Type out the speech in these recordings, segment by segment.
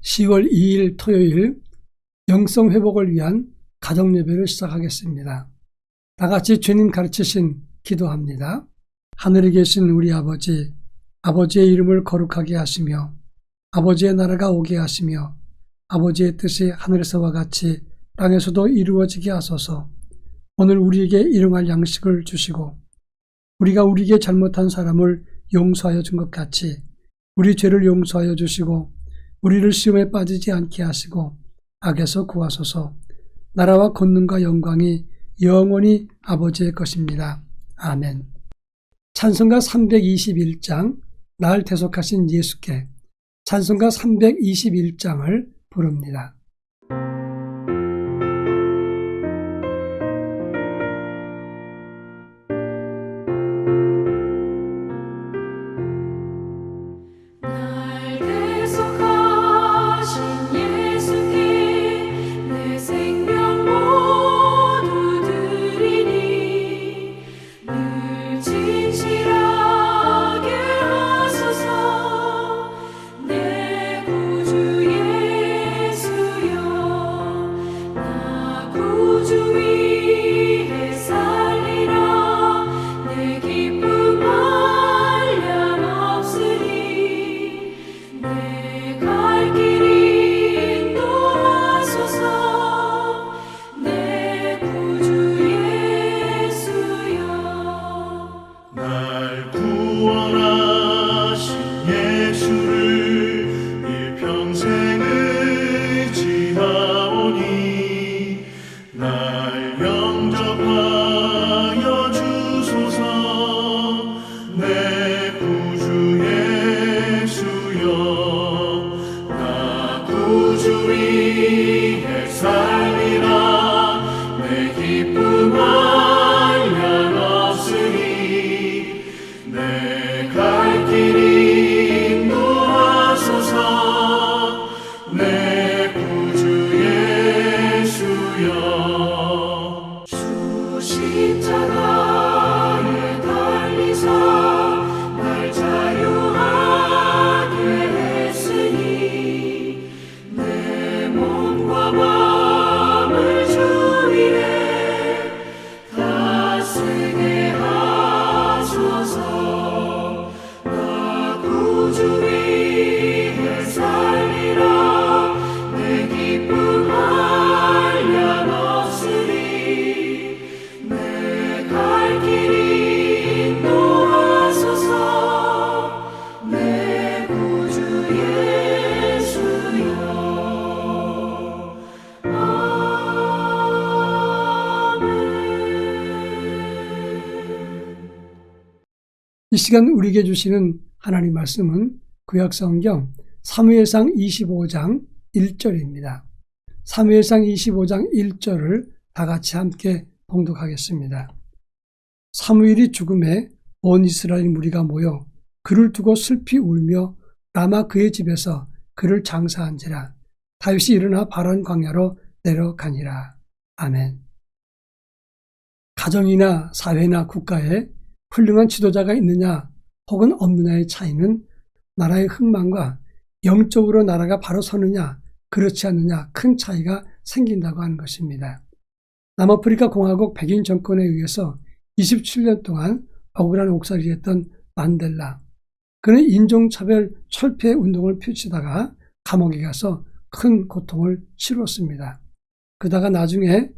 10월 2일 토요일 영성 회복을 위한 가정 예배를 시작하겠습니다. 다 같이 주님 가르치신 기도합니다. 하늘에 계신 우리 아버지, 아버지의 이름을 거룩하게 하시며 아버지의 나라가 오게 하시며 아버지의 뜻이 하늘에서와 같이 땅에서도 이루어지게 하소서. 오늘 우리에게 일용할 양식을 주시고 우리가 우리에게 잘못한 사람을 용서하여 준 것 같이 우리 죄를 용서하여 주시고 우리를 시험에 빠지지 않게 하시고 악에서 구하소서. 나라와 권능과 영광이 영원히 아버지의 것입니다. 아멘. 찬송가 321장 날 대속하신 예수께 찬송가 321장을 부릅니다. 이 시간 우리에게 주시는 하나님 말씀은 구약성경 사무엘상 25장 1절입니다. 사무엘상 25장 1절을 다 같이 함께 봉독하겠습니다. 사무엘이 죽음에 온 이스라엘 무리가 모여 그를 두고 슬피 울며 라마 그의 집에서 그를 장사한지라. 다윗이 일어나 바란 광야로 내려가니라. 아멘. 가정이나 사회나 국가에 훌륭한 지도자가 있느냐 혹은 없느냐의 차이는 나라의 흥망과 영적으로 나라가 바로 서느냐 그렇지 않느냐 큰 차이가 생긴다고 하는 것입니다. 남아프리카 공화국 백인 정권에 의해서 27년 동안 억울한 옥살이했던 만델라. 그는 인종차별 철폐 운동을 펼치다가 감옥에 가서 큰 고통을 치렀습니다. 그러다가 나중에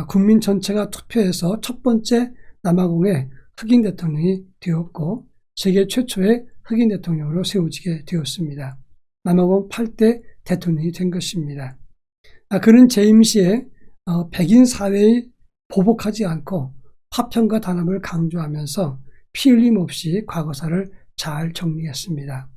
국민 전체가 투표해서 첫 번째 남아공의 흑인 대통령이 되었고 세계 최초의 흑인 대통령으로 세워지게 되었습니다. 남아공 8대 대통령이 된 것입니다. 그는 재임 시에 백인 사회에 보복하지 않고 화평과 단합을 강조하면서 피 흘림 없이 과거사를 잘 정리했습니다.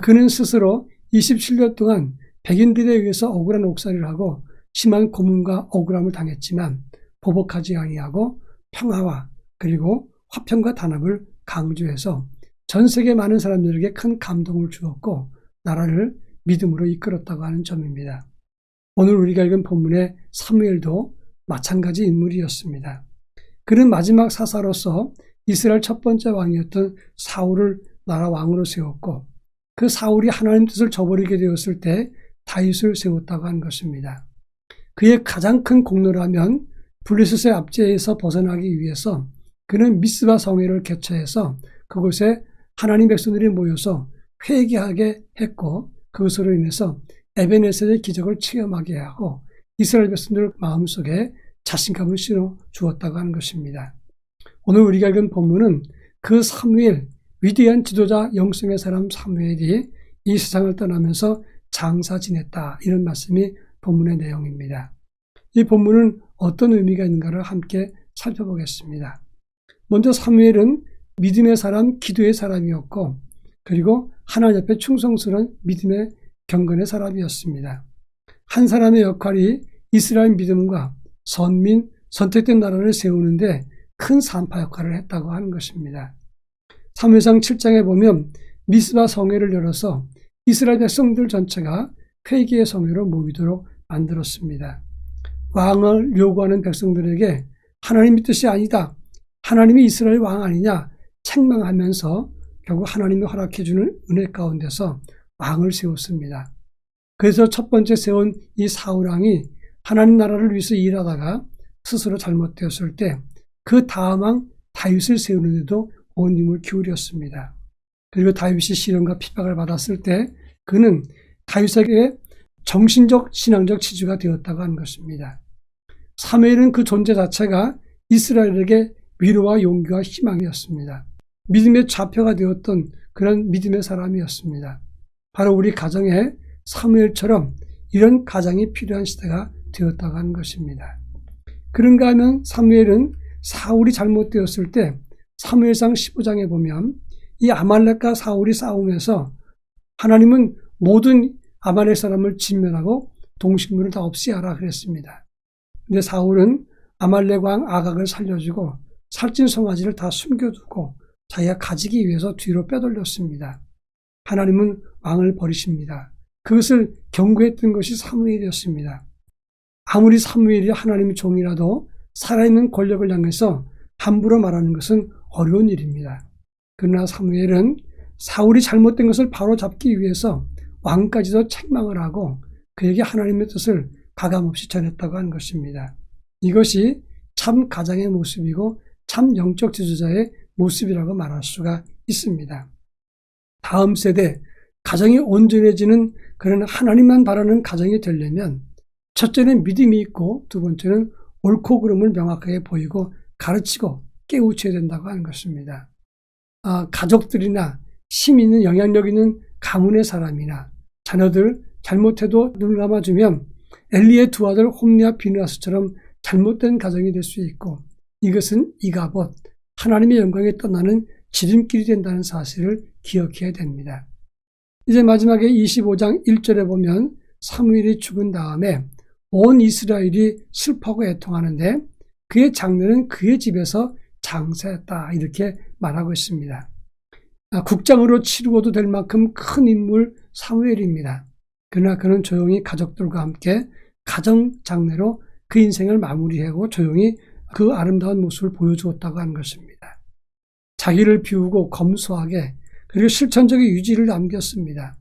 그는 스스로 27년 동안 백인들에 의해서 억울한 옥살이를 하고 심한 고문과 억울함을 당했지만 보복하지 아니하고 평화와 그리고 화평과 단합을 강조해서 전 세계 많은 사람들에게 큰 감동을 주었고 나라를 믿음으로 이끌었다고 하는 점입니다. 오늘 우리가 읽은 본문의 사무엘도 마찬가지 인물이었습니다. 그는 마지막 사사로서 이스라엘 첫 번째 왕이었던 사울을 나라 왕으로 세웠고 그 사울이 하나님 뜻을 저버리게 되었을 때 다윗을 세웠다고 하는 것입니다. 그의 가장 큰 공로라면 블레셋의 압제에서 벗어나기 위해서 그는 미스바 성회를 개최해서 그곳에 하나님 백성들이 모여서 회개하게 했고, 그것으로 인해서 에베네셀의 기적을 체험하게 하고 이스라엘 백성들 마음속에 자신감을 실어 주었다고 하는 것입니다. 오늘 우리가 읽은 본문은 그 사무엘, 위대한 지도자 영성의 사람 사무엘이 이 세상을 떠나면서 장사 지냈다, 이런 말씀이 본문의 내용입니다. 이 본문은 어떤 의미가 있는가를 함께 살펴보겠습니다. 먼저 사무엘은 믿음의 사람, 기도의 사람이었고, 그리고 하나님 앞에 충성스러운 믿음의 경건의 사람이었습니다. 한 사람의 역할이 이스라엘 믿음과 선민, 선택된 나라를 세우는데 큰 산파 역할을 했다고 하는 것입니다. 사무엘상 7장에 보면 미스바 성회를 열어서 이스라엘 백성들 전체가 회개의 성회로 모이도록 만들었습니다. 왕을 요구하는 백성들에게 하나님의 뜻이 아니다, 하나님이 이스라엘 왕 아니냐 책망하면서 결국 하나님이 허락해 주는 은혜 가운데서 왕을 세웠습니다. 그래서 첫 번째 세운 이 사울 왕이 하나님 나라를 위해서 일하다가 스스로 잘못되었을 때 그 다음 왕 다윗을 세우는데도 온 힘을 기울였습니다. 그리고 다윗이 시련과 핍박을 받았을 때 그는 다윗에게 정신적 신앙적 지주가 되었다고 하는 것입니다. 사무엘은 그 존재 자체가 이스라엘에게 위로와 용기와 희망이었습니다. 믿음의 좌표가 되었던 그런 믿음의 사람이었습니다. 바로 우리 가정에 사무엘처럼 이런 가장이 필요한 시대가 되었다고 하는 것입니다. 그런가 하면 사무엘은 사울이 잘못되었을 때 사무엘상 15장에 보면 이 아말렉과 사울이 싸우면서 하나님은 모든 아말렉 사람을 진멸하고 동식물을 다 없애하라 그랬습니다. 근데 사울은 아말렉 왕 아각을 살려주고 살찐 송아지를 다 숨겨두고 자기가 가지기 위해서 뒤로 빼돌렸습니다. 하나님은 왕을 버리십니다. 그것을 경고했던 것이 사무엘이었습니다. 아무리 사무엘이 하나님의 종이라도 살아있는 권력을 향해서 함부로 말하는 것은 어려운 일입니다. 그러나 사무엘은 사울이 잘못된 것을 바로잡기 위해서 왕까지도 책망을 하고 그에게 하나님의 뜻을 가감없이 전했다고 하는 것입니다. 이것이 참 가장의 모습이고 참 영적 지도자의 모습이라고 말할 수가 있습니다. 다음 세대, 가정이 온전해지는 그런 하나님만 바라는 가정이 되려면 첫째는 믿음이 있고 두 번째는 옳고 그름을 명확하게 보이고 가르치고 깨우쳐야 된다고 하는 것입니다. 가족들이나 힘 있는 영향력 있는 가문의 사람이나 자녀들 잘못해도 눈을 감아주면 엘리의 두 아들 홈리와 비느하스처럼 잘못된 가정이 될 수 있고 이것은 이가봇, 하나님의 영광에 떠나는 지름길이 된다는 사실을 기억해야 됩니다. 이제 마지막에 25장 1절에 보면 사무엘이 죽은 다음에 온 이스라엘이 슬퍼하고 애통하는데 그의 장례는 그의 집에서 장사했다, 이렇게 말하고 있습니다. 국장으로 치루어도 될 만큼 큰 인물 사무엘입니다. 그러나 그는 조용히 가족들과 함께 가정 장례로 그 인생을 마무리하고 조용히 그 아름다운 모습을 보여주었다고 하는 것입니다. 자기를 비우고 검소하게 그리고 실천적인 유지를 남겼습니다.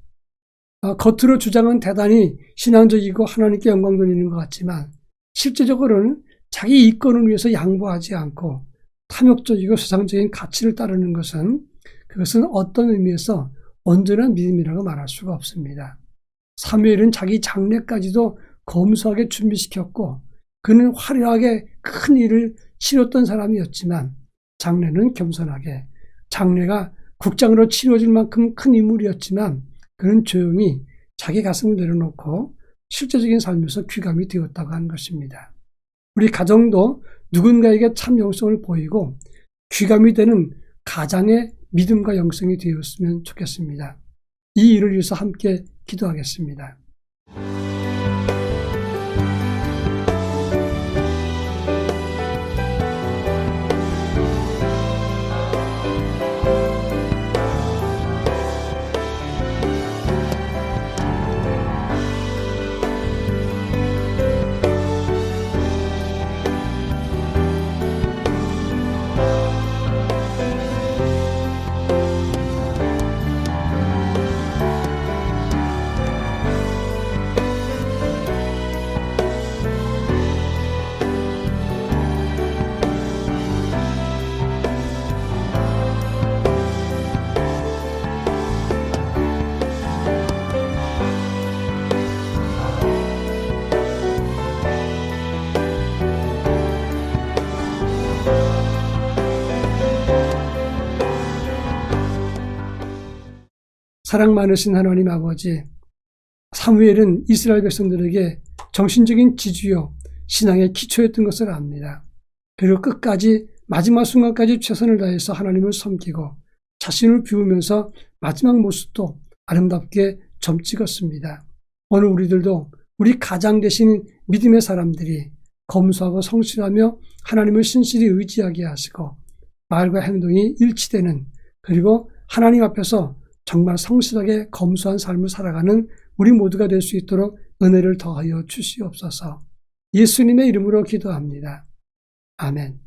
겉으로 주장은 대단히 신앙적이고 하나님께 영광 돌리는 것 같지만 실제적으로는 자기 이권을 위해서 양보하지 않고 탐욕적이고 세상적인 가치를 따르는 그것은 어떤 의미에서 온전한 믿음이라고 말할 수가 없습니다. 사무엘은 자기 장례까지도 검소하게 준비시켰고 그는 화려하게 큰 일을 치렀던 사람이었지만 장례는 겸손하게, 장례가 국장으로 치러질 만큼 큰 인물이었지만 그는 조용히 자기 가슴을 내려놓고 실제적인 삶에서 귀감이 되었다고 하는 것입니다. 우리 가정도 누군가에게 참 영성을 보이고 귀감이 되는 가장의 믿음과 영성이 되었으면 좋겠습니다. 이 일을 위해서 함께 기도하겠습니다. 사랑 많으신 하나님 아버지, 사무엘은 이스라엘 백성들에게 정신적인 지주요 신앙의 기초였던 것을 압니다. 그리고 끝까지 마지막 순간까지 최선을 다해서 하나님을 섬기고 자신을 비우면서 마지막 모습도 아름답게 점 찍었습니다. 오늘 우리들도 우리 가장 되신 믿음의 사람들이 검소하고 성실하며 하나님을 신실히 의지하게 하시고 말과 행동이 일치되는, 그리고 하나님 앞에서 정말 성실하게 검소한 삶을 살아가는 우리 모두가 될 수 있도록 은혜를 더하여 주시옵소서. 예수님의 이름으로 기도합니다. 아멘.